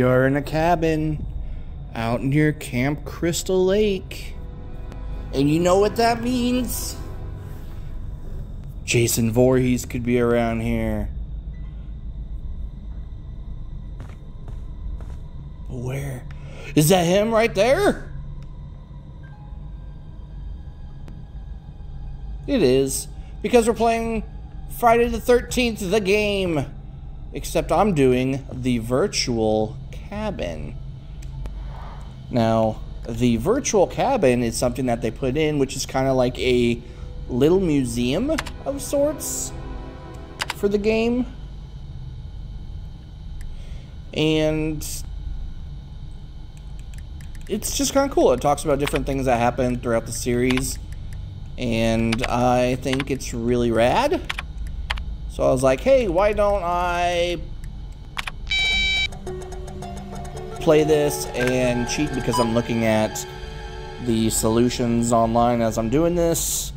are in a cabin out near Camp Crystal Lake. And you know what that means? Jason Voorhees could be around here. Where? Is that him right there? It is. Because we're playing Friday the 13th, the game. Except I'm doing the virtual cabin. Now, the virtual cabin is something that they put in, which is kind of like a little museum of sorts for the game. And it's just kind of cool. It talks about different things that happen throughout the series. And I think it's really rad. So I was like, hey, why don't I play this and cheat, because I'm looking at the solutions online as I'm doing this.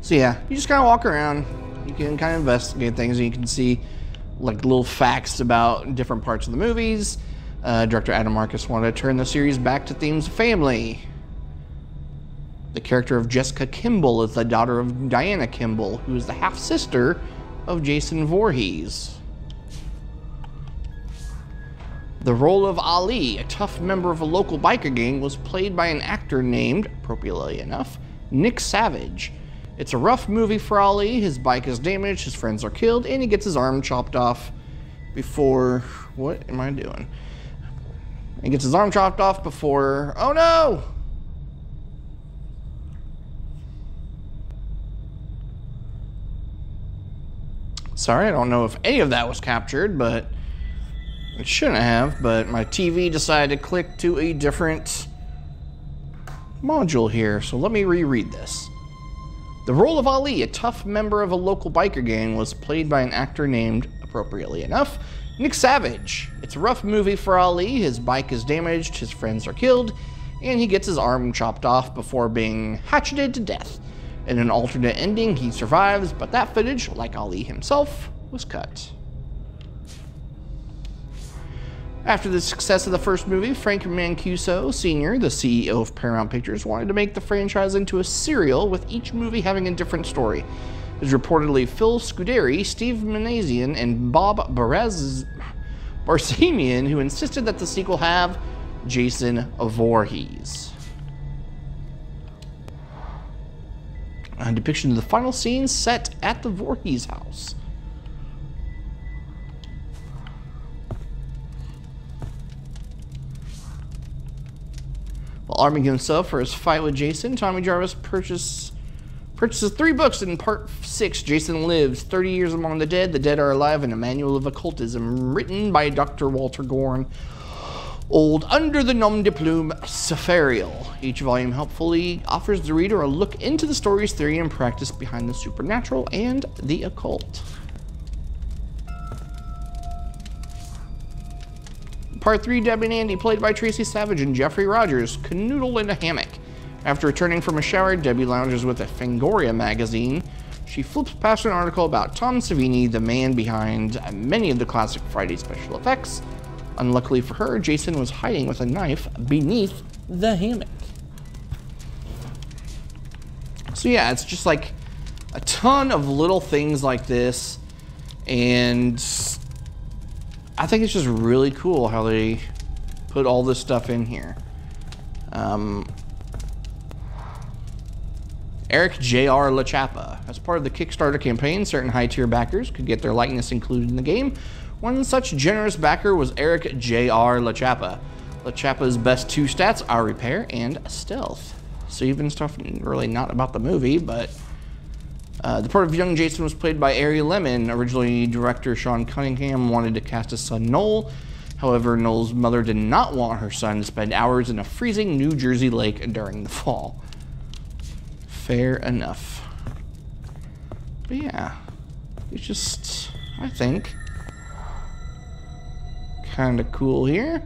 So yeah, you just kind of walk around. You can kind of investigate things, and you can see like little facts about different parts of the movies. Director Adam Marcus wanted to turn the series back to themes of family. The character of Jessica Kimball is the daughter of Diana Kimball, who is the half-sister of Jason Voorhees. The role of Ali, a tough member of a local biker gang, was played by an actor named, appropriately enough, Nick Savage. It's a rough movie for Ali. His bike is damaged, his friends are killed, and he gets his arm chopped off before... What am I doing? He gets his arm chopped off before... Oh no! Sorry, I don't know if any of that was captured, but it shouldn't have, but my TV decided to click to a different module here, so let me reread this. The role of Ali, a tough member of a local biker gang, was played by an actor named, appropriately enough, Nick Savage. It's a rough movie for Ali. His bike is damaged, his friends are killed, and he gets his arm chopped off before being hatcheted to death. In an alternate ending, he survives, but that footage, like Ali himself, was cut. After the success of the first movie, Frank Mancuso Sr., the CEO of Paramount Pictures, wanted to make the franchise into a serial, with each movie having a different story. It was reportedly Phil Scuderi, Steve Manassian, and Bob Barsamian who insisted that the sequel have Jason Voorhees. A depiction of the final scene set at the Voorhees house. While arming himself for his fight with Jason, Tommy Jarvis purchases 3 books. In part 6, Jason Lives, 30 Years Among the Dead Are Alive, and a Manual of Occultism, written by Dr. Walter Gorn, old under the nom de plume Safarial. Each volume helpfully offers the reader a look into the story's theory and practice behind the supernatural and the occult. Part 3, Debbie and Andy, played by Tracy Savage and Jeffrey Rogers, canoodle in a hammock. After returning from a shower, Debbie lounges with a Fangoria magazine. She flips past an article about Tom Savini, the man behind many of the classic Friday special effects. Unluckily for her, Jason was hiding with a knife beneath the hammock. So yeah, it's just like a ton of little things like this, and I think it's just really cool how they put all this stuff in here. Eric J.R. LaChappa. As part of the Kickstarter campaign, certain high-tier backers could get their likeness included in the game. One such generous backer was Eric J.R. LaChappa. LaChappa's best 2 stats are repair and stealth. So even stuff really not about the movie, but the part of young Jason was played by Ari Lemon. Originally, director Sean Cunningham wanted to cast his son Noel. However, Noel's mother did not want her son to spend hours in a freezing New Jersey lake during the fall. Fair enough. But yeah, it's just, I think, kind of cool here.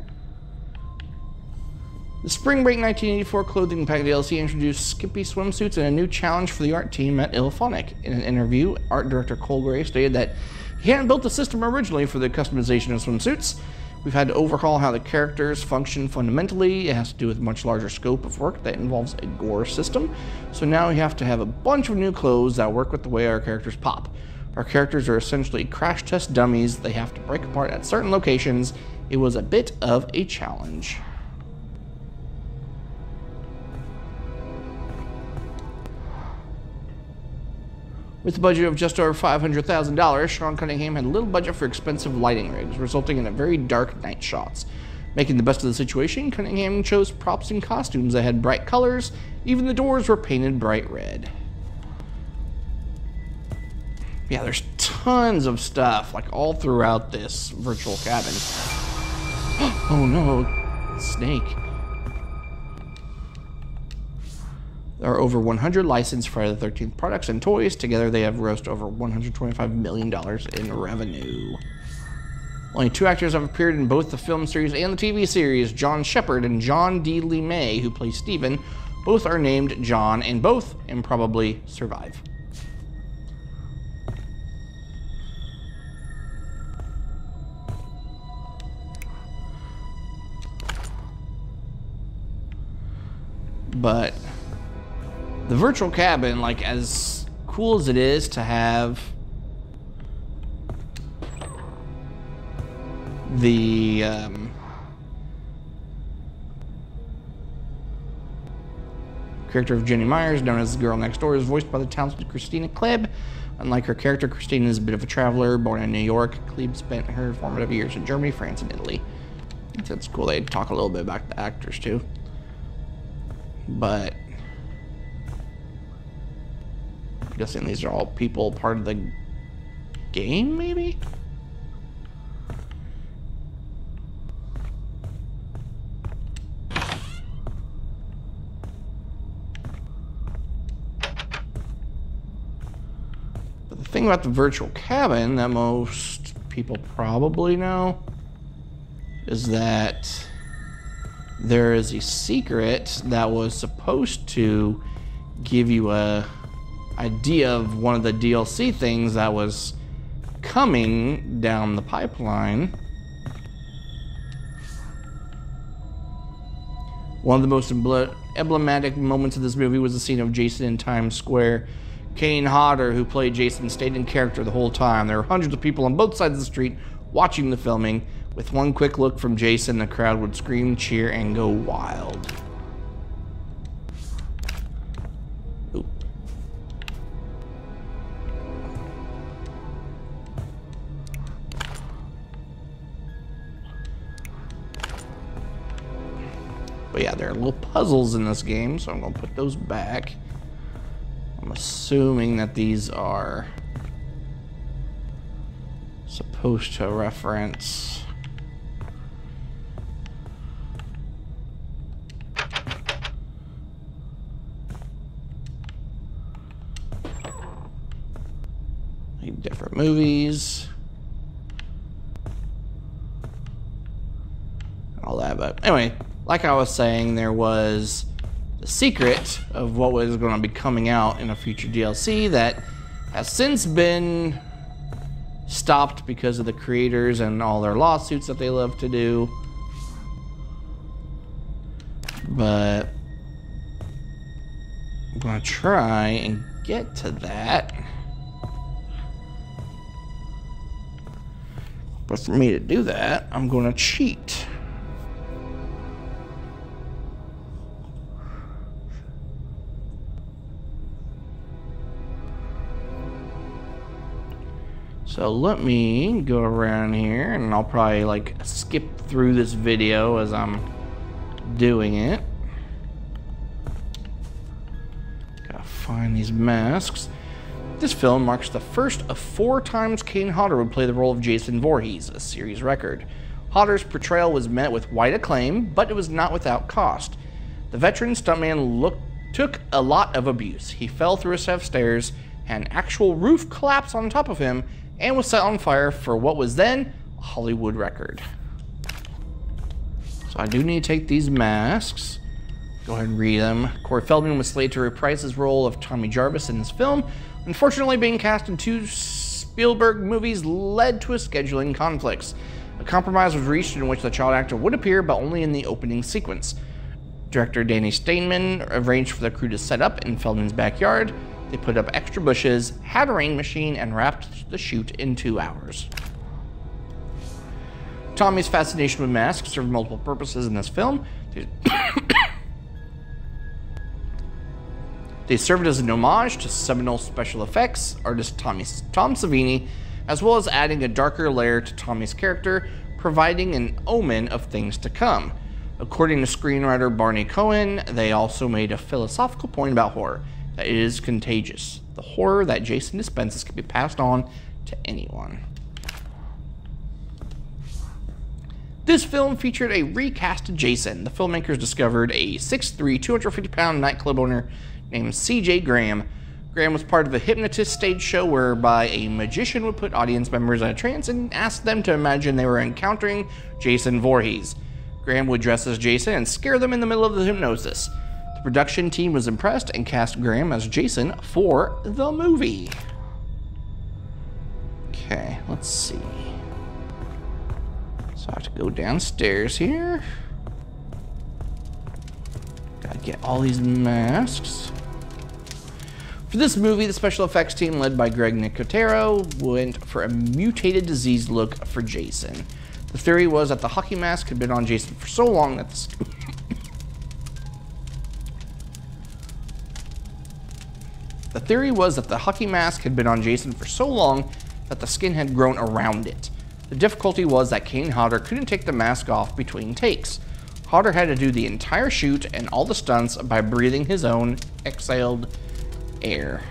The Spring Break 1984 Clothing Pack DLC introduced skimpy swimsuits and a new challenge for the art team at Ilphonic. In an interview, art director Cole Gray stated that he hadn't built the system originally for the customization of swimsuits. We've had to overhaul how the characters function fundamentally. It has to do with a much larger scope of work that involves a gore system. So now we have to have a bunch of new clothes that work with the way our characters pop. Our characters are essentially crash test dummies. They have to break apart at certain locations. It was a bit of a challenge. With a budget of just over $500,000, Sean Cunningham had little budget for expensive lighting rigs, resulting in a very dark night shots. Making the best of the situation, Cunningham chose props and costumes that had bright colors. Even the doors were painted bright red. Yeah, there's tons of stuff, like all throughout this virtual cabin. Oh no, snake. There are over 100 licensed Friday the 13th products and toys. Together, they have grossed over $125 million in revenue. Only 2 actors have appeared in both the film series and the TV series, John Shepard and John D. Lee May, who play Steven. Both are named John, and both improbably survive. But the virtual cabin, like, as cool as it is to have the character of Jenny Myers, known as the girl next door, is voiced by the talented Christina Kleb. Unlike her character, Christina is a bit of a traveler. Born in New York, Kleb spent her formative years in Germany, France, and Italy. I think that's cool. They talk a little bit about the actors too. But I'm guessing these are all people part of the game, maybe? But the thing about the virtual cabin that most people probably know is that there is a secret that was supposed to give you a idea of one of the DLC things that was coming down the pipeline. One of the most emblematic moments of this movie was the scene of Jason in Times Square. Kane Hodder, who played Jason, stayed in character the whole time. There were hundreds of people on both sides of the street watching the filming. With one quick look from Jason, the crowd would scream, cheer, and go wild. Ooh. But yeah, there are little puzzles in this game, so I'm going to put those back. I'm assuming that these are supposed to reference different movies, all that. But anyway, like I was saying, there was the secret of what was going to be coming out in a future DLC that has since been stopped because of the creators and all their lawsuits that they love to do. But I'm going to try and get to that. But for me to do that, I'm going to cheat. So let me go around here, and I'll probably like skip through this video as I'm doing it. Gotta find these masks. This film marks the first of 4 times Kane Hodder would play the role of Jason Voorhees, a series record. Hodder's portrayal was met with wide acclaim, but it was not without cost. The veteran stuntman took a lot of abuse. He fell through a set of stairs, had an actual roof collapse on top of him, and was set on fire for what was then a Hollywood record. So I do need to take these masks. Go ahead and read them. Corey Feldman was slated to reprise his role of Tommy Jarvis in this film. Unfortunately, being cast in 2 Spielberg movies led to a scheduling conflicts. A compromise was reached in which the child actor would appear, but only in the opening sequence. Director Danny Steinman arranged for the crew to set up in Feldman's backyard. They put up extra bushes, had a rain machine, and wrapped the shoot in 2 hours. Tommy's fascination with masks served multiple purposes in this film. They served as an homage to seminal special effects artist Tom Savini, as well as adding a darker layer to Tommy's character, providing an omen of things to come. According to screenwriter Barney Cohen, they also made a philosophical point about horror, that it is contagious. The horror that Jason dispenses can be passed on to anyone. This film featured a recast Jason. The filmmakers discovered a 6'3", 250-pound nightclub owner named C.J. Graham. Graham was part of a hypnotist stage show whereby a magician would put audience members in a trance and ask them to imagine they were encountering Jason Voorhees. Graham would dress as Jason and scare them in the middle of the hypnosis. The production team was impressed and cast Graham as Jason for the movie. Okay, let's see. So I have to go downstairs here. Gotta get all these masks. For this movie, the special effects team led by Greg Nicotero went for a mutated disease look for Jason. The theory was that the hockey mask had been on Jason for so long that the skin had grown around it. The difficulty was that Kane Hodder couldn't take the mask off between takes. Hodder had to do the entire shoot and all the stunts by breathing his own exhaled air.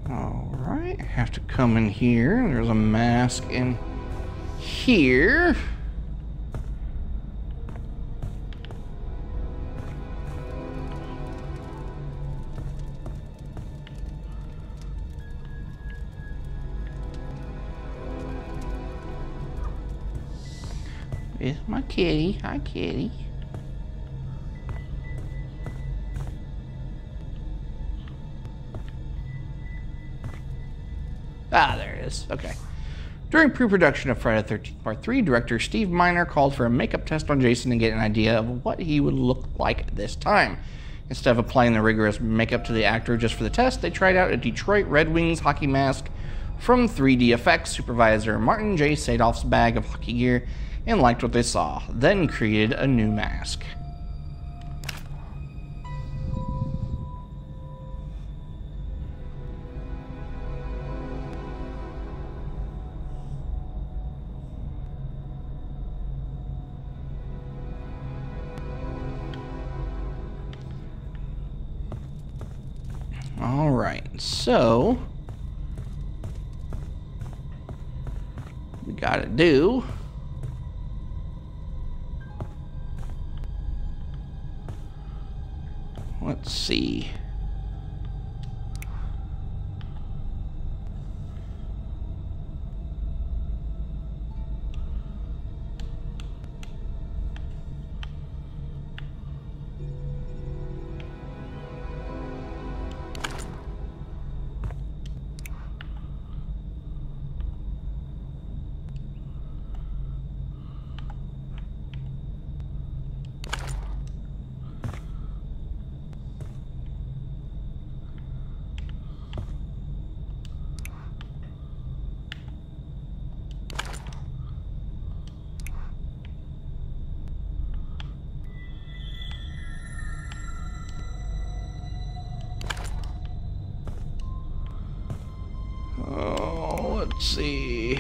Alright, I have to come in here. There's a mask in here. It's my kitty. Hi, kitty. Ah, there it is. Okay. During pre-production of Friday the 13th Part 3, director Steve Miner called for a makeup test on Jason to get an idea of what he would look like this time. Instead of applying the rigorous makeup to the actor just for the test, they tried out a Detroit Red Wings hockey mask from 3D Effects supervisor Martin J. Sadoff's bag of hockey gear and liked what they saw, then created a new mask. Alright, so we gotta do let's see. see.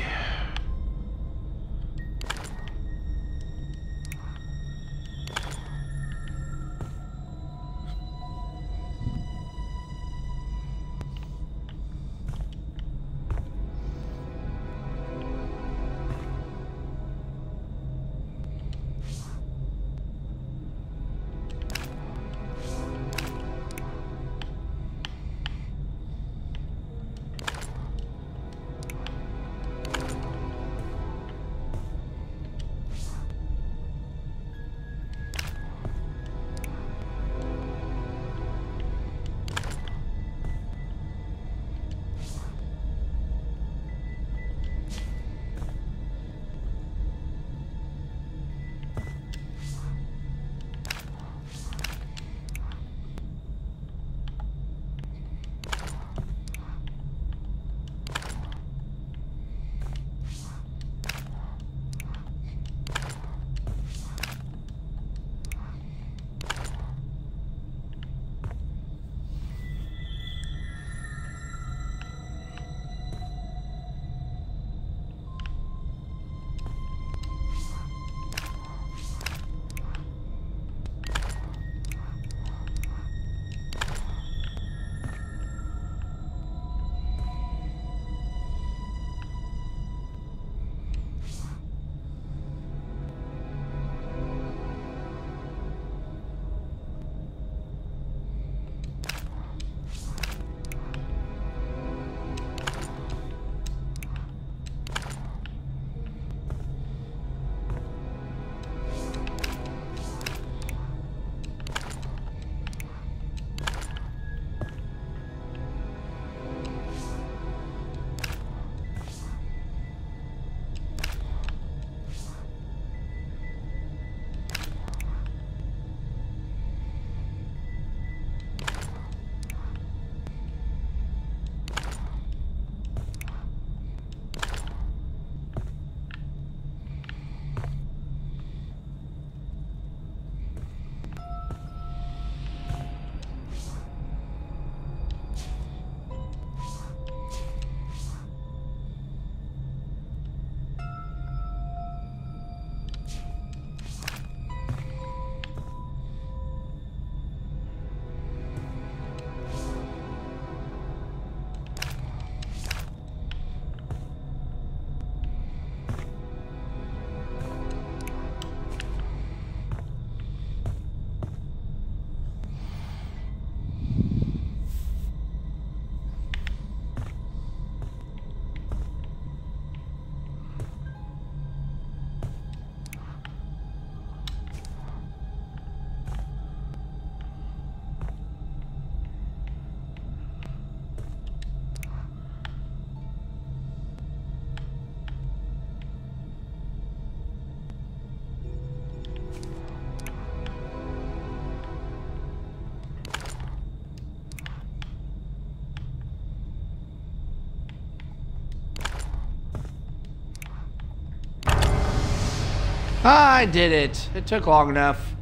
I did it. It took long enough.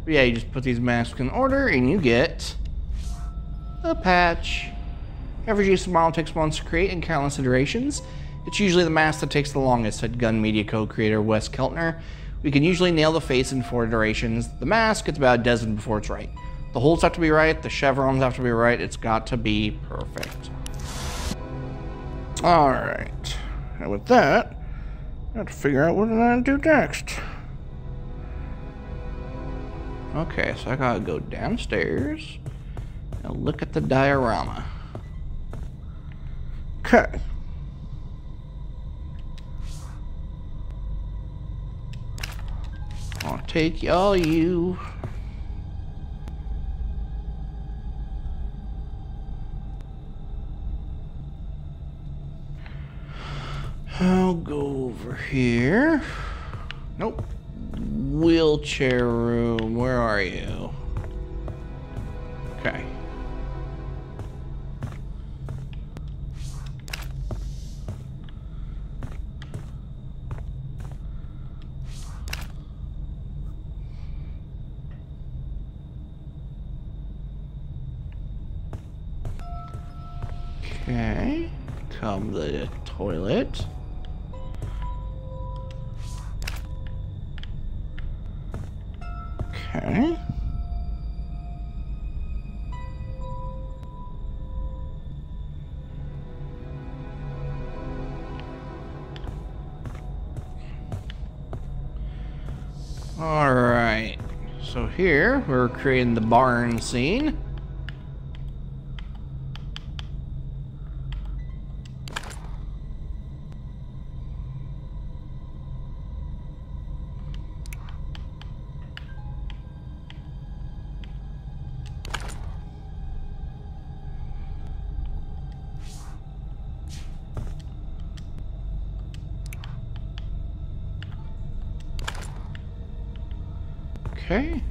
But yeah, you just put these masks in order and you get a patch. Every GS model takes months to create and countless iterations. It's usually the mask that takes the longest, said Gun Media co-creator Wes Keltner. We can usually nail the face in 4 iterations. The mask, it's about a dozen before it's right. The holes have to be right, the chevrons have to be right, it's got to be perfect. Alright, and with that, I have to figure out what I'm gonna do next. Okay, so I gotta go downstairs and look at the diorama. Okay. I'll take all you. I'll go over here. Nope. Wheelchair room, where are you? Okay. Okay, become the toilet. Okay. All right. So here we're creating the barn scene. Okay.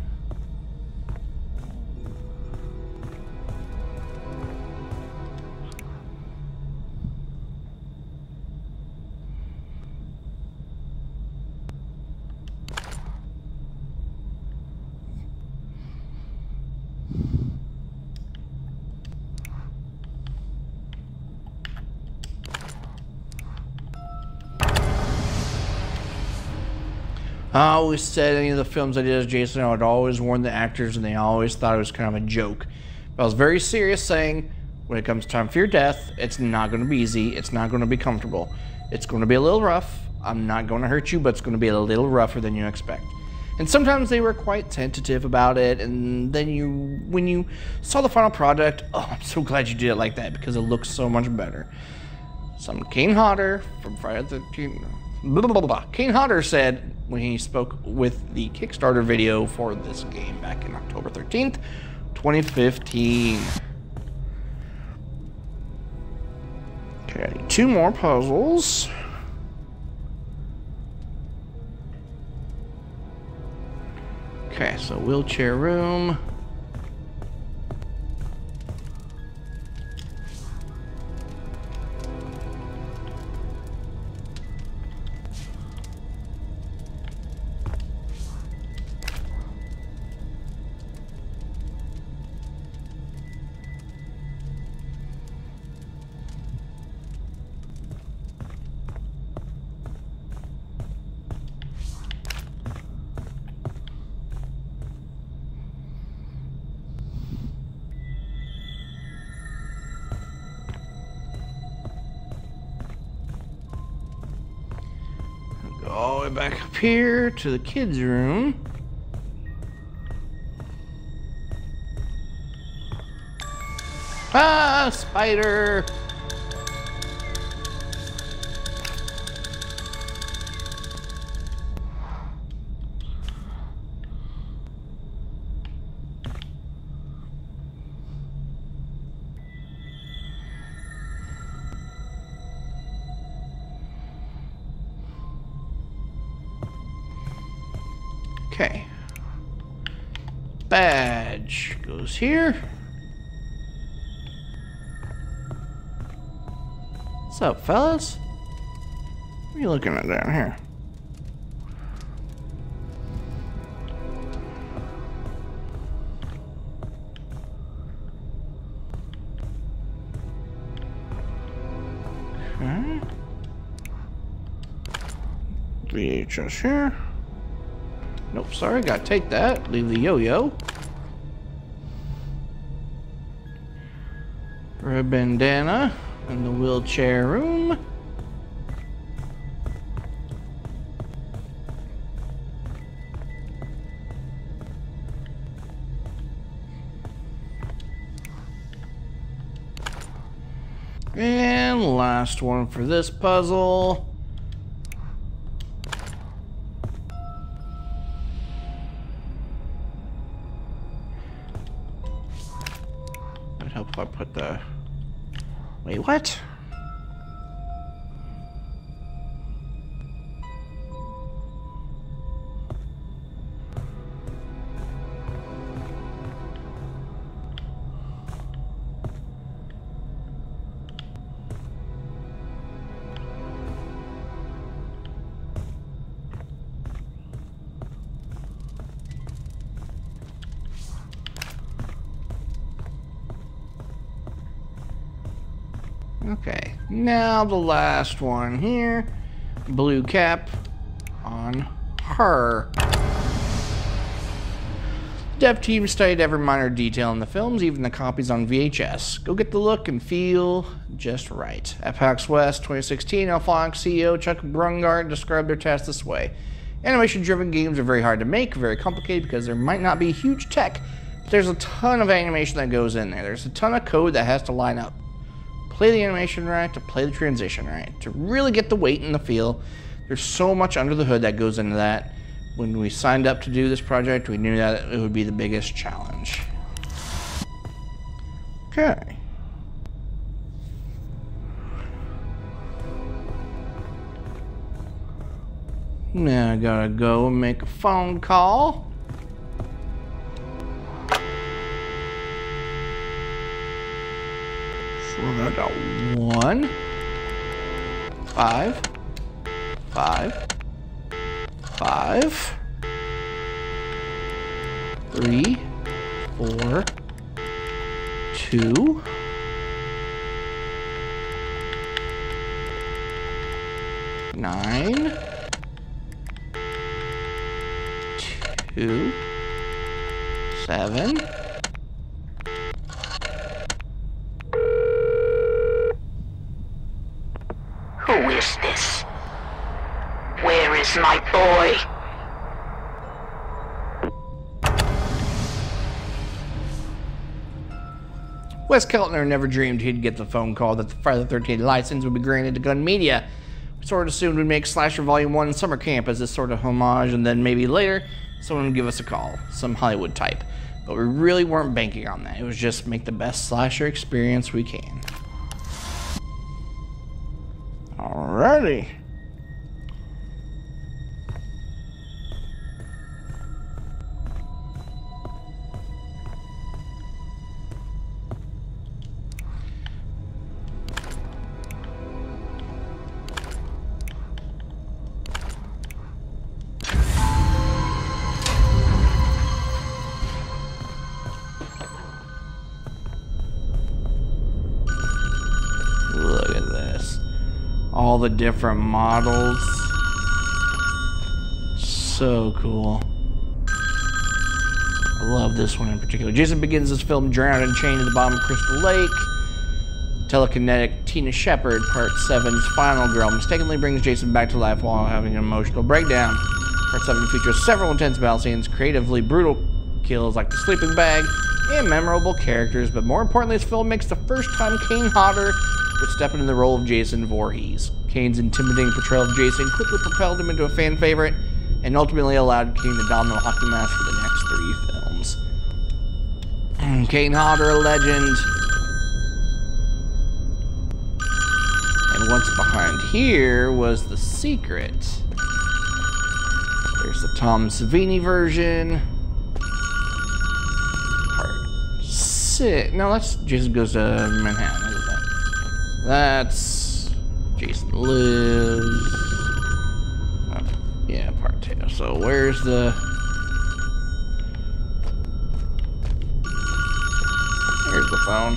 I always said any of the films I did as Jason, I would always warn the actors, and they always thought it was kind of a joke. But I was very serious saying, when it comes time for your death, it's not going to be easy. It's not going to be comfortable. It's going to be a little rough. I'm not going to hurt you, but it's going to be a little rougher than you expect. And sometimes they were quite tentative about it, and then when you saw the final product, oh, I'm so glad you did it like that, because it looks so much better. Some Kane Hodder from Friday the 13th. Kane Hodder said when he spoke with the Kickstarter video for this game back in October 13th, 2015. Okay, 2 more puzzles. Okay, so wheelchair room. Go all the way back up here to the kids' room. Ah, spider! Okay. Badge goes here. What's up, fellas? What are you looking at down here? Okay. VHS here. Nope, sorry, gotta take that. Leave the yo-yo. Red bandana in the wheelchair room. And last one for this puzzle. That'd help if I put the... Wait, what? Okay, now the last one here. Blue cap on her. Dev team studied every minor detail in the films, even the copies on VHS. Go get the look and feel just right. At PAX West 2016, Alphonics CEO Chuck Brungart described their task this way. Animation-driven games are very hard to make, very complicated because there might not be huge tech, but there's a ton of animation that goes in there. There's a ton of code that has to line up. Play the animation right, to play the transition right, to really get the weight and the feel. There's so much under the hood that goes into that. When we signed up to do this project, we knew that it would be the biggest challenge. Okay. Now I gotta go and make a phone call. So I got 1, 5, 5, 5, 3, 4, 2, 9, 2, 7. Who is this? Where is my boy? Wes Keltner never dreamed he'd get the phone call that the Friday the 13th license would be granted to Gun Media. We sort of assumed we'd make Slasher Volume 1 Summer Camp as this sort of homage, and then maybe later, someone would give us a call, some Hollywood type. But we really weren't banking on that. It was just make the best slasher experience we can. Alrighty. Look at this. All the different models. So cool. I love this one in particular. Jason begins his film drowned and chained to the bottom of Crystal Lake. Telekinetic Tina Shepard, Part 7's final girl, mistakenly brings Jason back to life while having an emotional breakdown. Part 7 features several intense battle scenes, creatively brutal kills like the sleeping bag, and memorable characters, but more importantly, this film makes the first time Kane Hodder would step into the role of Jason Voorhees. Kane's intimidating portrayal of Jason quickly propelled him into a fan favorite, and ultimately allowed Kane to don the hockey mask for the next 3 films. Kane Hodder, a legend. And what's behind here was The Secret. There's the Tom Savini version. Part 6. No, that's Jason Goes to Manhattan. Look at that. That's Jason Lives. Oh, yeah, Part 2. So where's the... Here's the phone.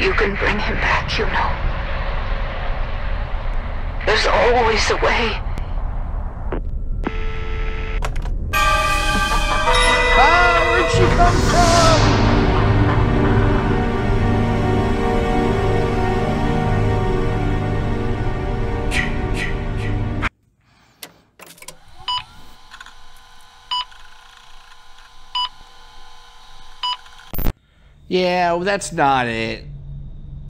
You can bring him back, you know. There's always a way. Ah, where'd she come from? Yeah, well, that's not it.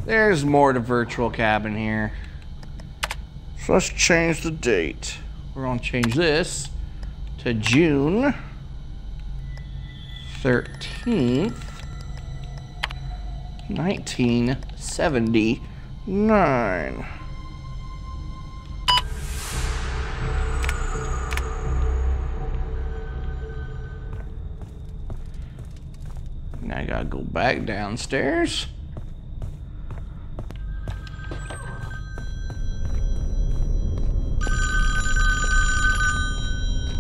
There's more to Virtual Cabin here. So let's change the date. We're going to change this to June 13th, 1979. Now I gotta go back downstairs.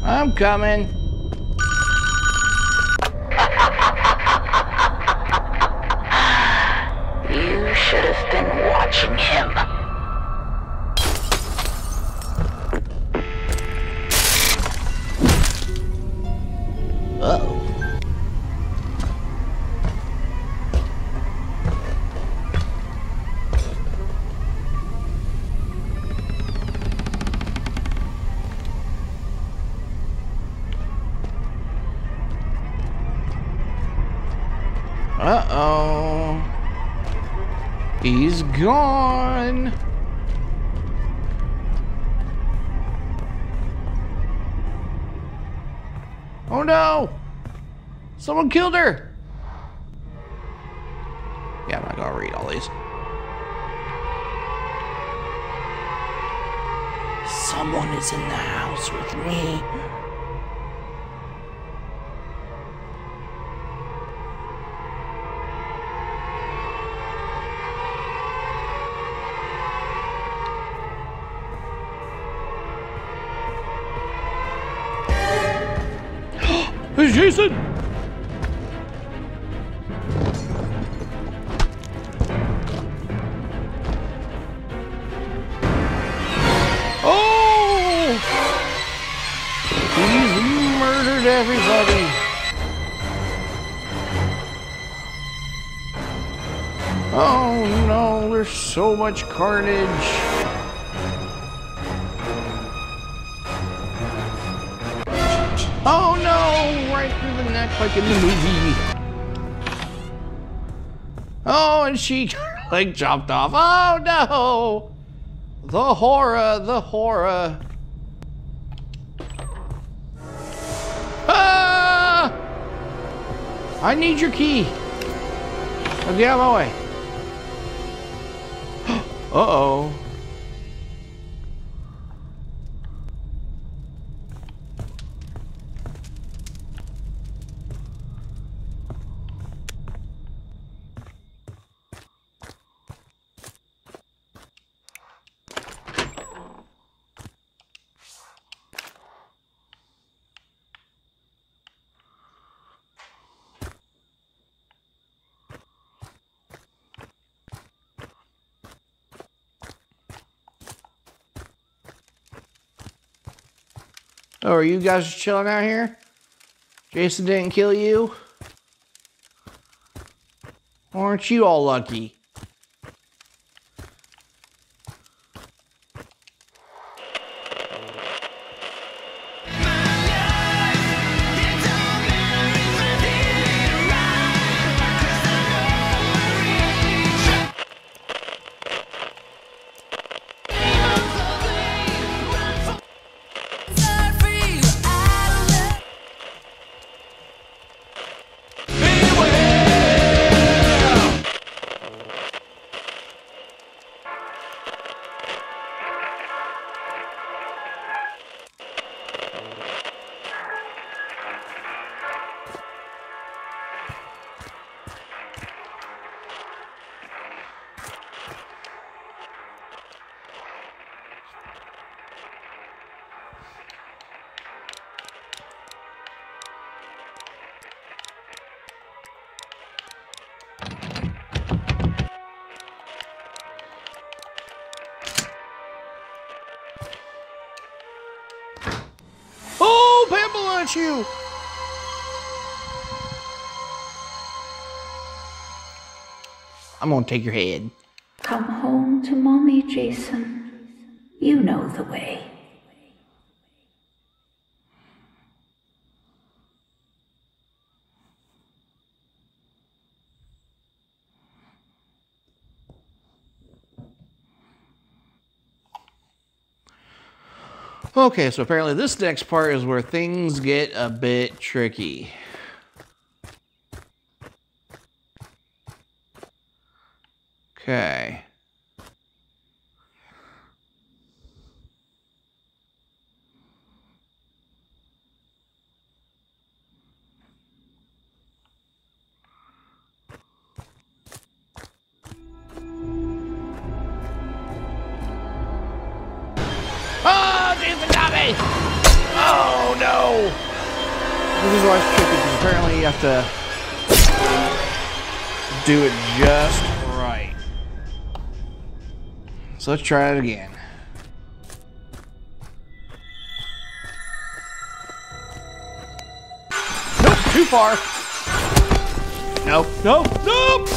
I'm coming. Uh-oh. He's gone. Oh no! Someone killed her! Yeah, I'm not gonna read all these. Someone is in the house with me. It's Jason! Oh! He's murdered everybody. Oh no, there's so much carnage. Oh no, right through the neck like in the movie. Oh, and she like chopped off. Oh no! The horror, the horror. Ah! I need your key. Oh, get out of my way. Uh-oh. Oh, are you guys just chilling out here? Jason didn't kill you? Aren't you all lucky? Oh, Pamela, it's you! I'm gonna take your head. Come home to Mommy, Jason. You know the way. Okay, so apparently this next part is where things get a bit tricky. Okay. Oh, Jason got me! Oh, no! This is why it's tricky, because apparently you have to do it just right. So let's try it again. Nope, too far. Nope, nope, nope!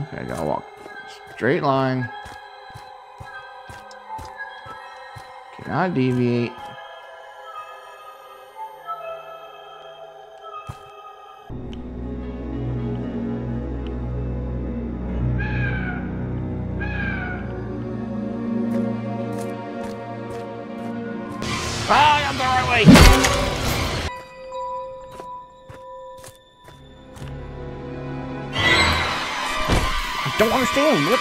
Okay, I gotta walk straight line. Cannot deviate. Ah, I'm the right way. I don't understand. What?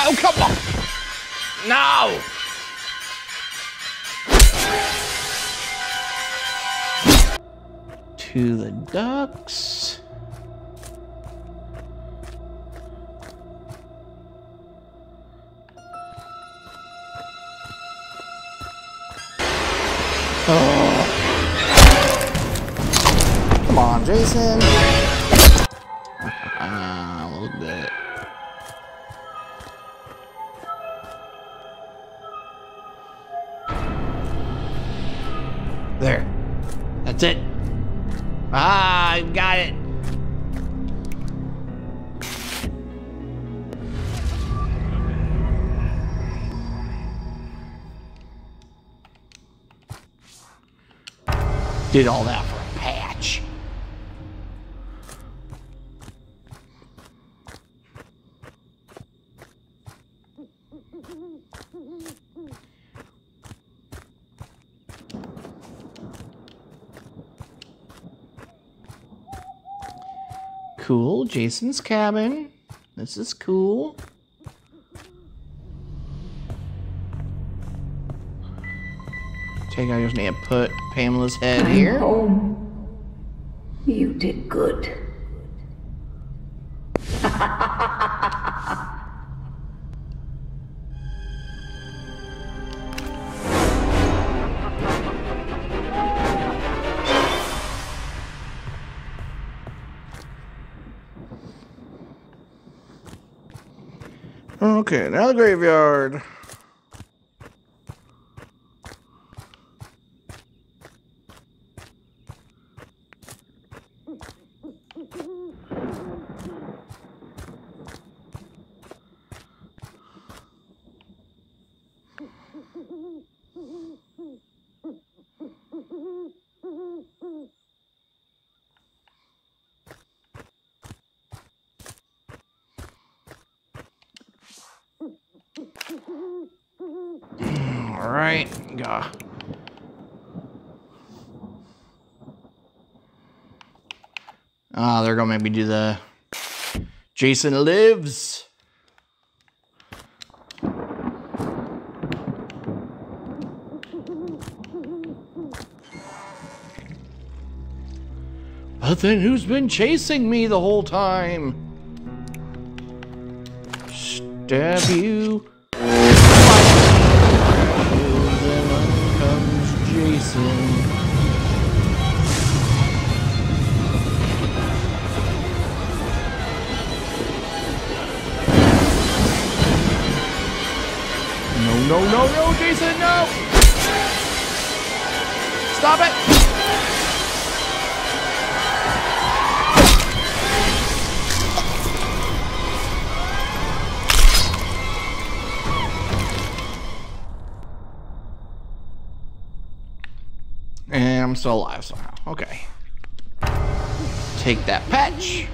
Oh, come on! No! To the ducks. Oh. Come on, Jason. A little bit. There. That's it. Ah, I got it. Did all that for a patch. Cool, Jason's cabin. This is cool. I just need to put Pamela's head here. I'm home. You did good. Okay, now the graveyard. All right, go. Ah, they're gonna make me do the Jason Lives. But then who's been chasing me the whole time? Stab you. Then up comes Jason. No, Jason, no! Stop it! And I'm still alive somehow. Okay. Take that patch.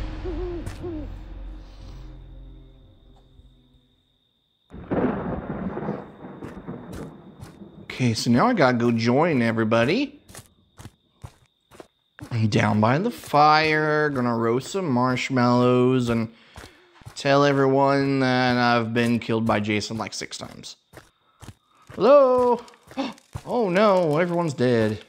Okay, so now I gotta go join everybody. I'm down by the fire, gonna roast some marshmallows and tell everyone that I've been killed by Jason like 6 times. Hello? Oh no, everyone's dead.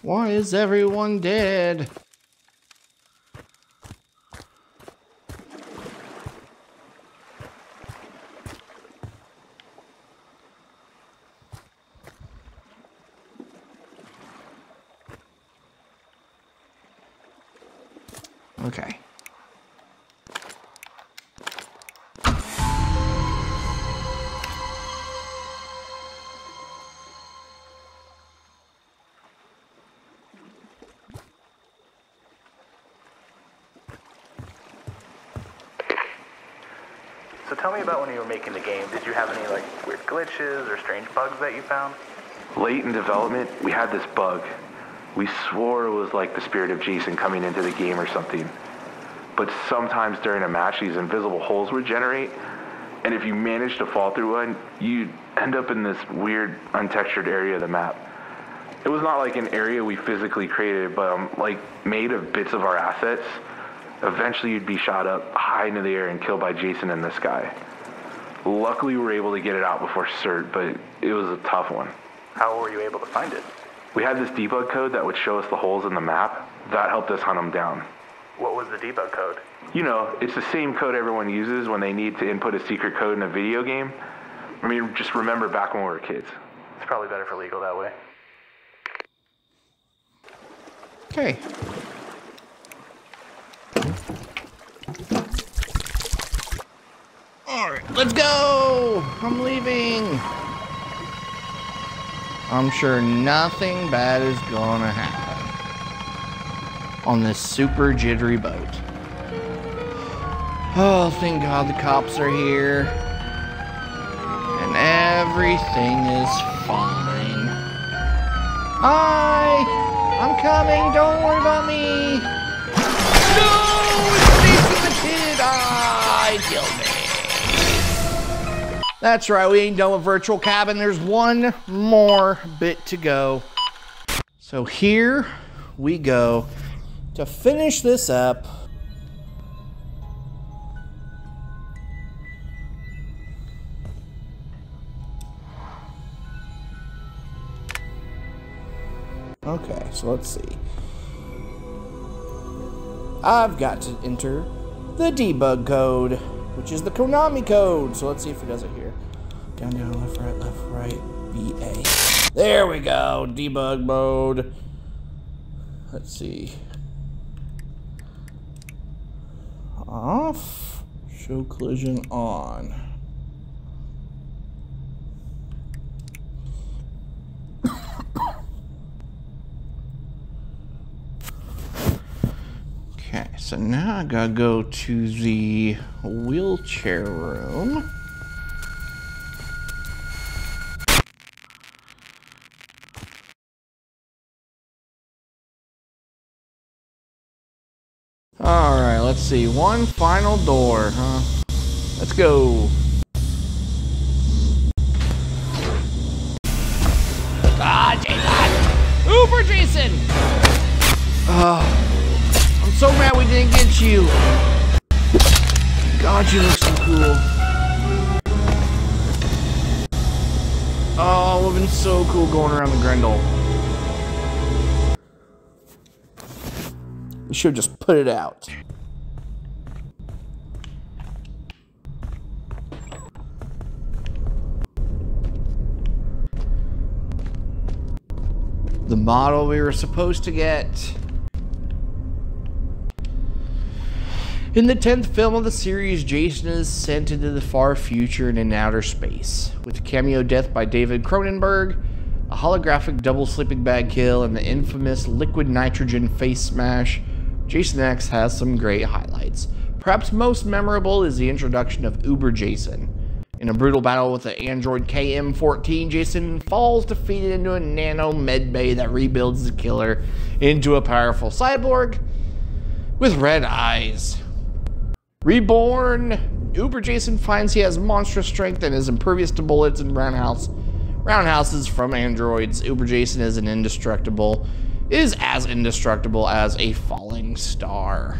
Why is everyone dead? Okay. So tell me about when you were making the game. Did you have any like weird glitches or strange bugs that you found? Late in development, we had this bug. We swore it was like the spirit of Jason coming into the game or something. But sometimes during a match, these invisible holes would generate, and if you managed to fall through one, you'd end up in this weird, untextured area of the map. It was not like an area we physically created, but like made of bits of our assets. Eventually, you'd be shot up high into the air and killed by Jason in the sky. Luckily, we were able to get it out before CERT, but it was a tough one. How were you able to find it? We had this debug code that would show us the holes in the map. That helped us hunt them down. What was the debug code? You know, it's the same code everyone uses when they need to input a secret code in a video game. I mean, just remember back when we were kids. It's probably better for legal that way. Okay. Alright, let's go! I'm leaving! I'm sure nothing bad is gonna happen on this super jittery boat. Oh, thank God the cops are here. And everything is fine. Hi! I'm coming, don't worry about me! No! It's Jason the Kid! Ah, he killed me. That's right, we ain't done with Virtual Cabin. There's one more bit to go. So here we go to finish this up. Okay, so let's see. I've got to enter the debug code, which is the Konami code. So let's see if it does it here. Down, down, left, right, BA. There we go, debug mode. Let's see. Off, show collision on. Okay, so now I gotta go to the wheelchair room. Alright, let's see. One final door, huh? Let's go. Ah, Jason! Uber Jason! I'm so mad we didn't get you. God, you look so cool. Oh, it would have been so cool going around the Grendel. We should have just put it out. The model we were supposed to get. In the 10th film of the series, Jason is sent into the far future and in outer space. With a cameo death by David Cronenberg, a holographic double sleeping bag kill, and the infamous liquid nitrogen face smash, Jason X has some great highlights. Perhaps most memorable is the introduction of Uber Jason. In a brutal battle with the android KM-14, Jason falls defeated into a nano medbay that rebuilds the killer into a powerful cyborg with red eyes. Reborn, Uber Jason finds he has monstrous strength and is impervious to bullets and roundhouses from androids. Uber Jason is as indestructible as a falling star.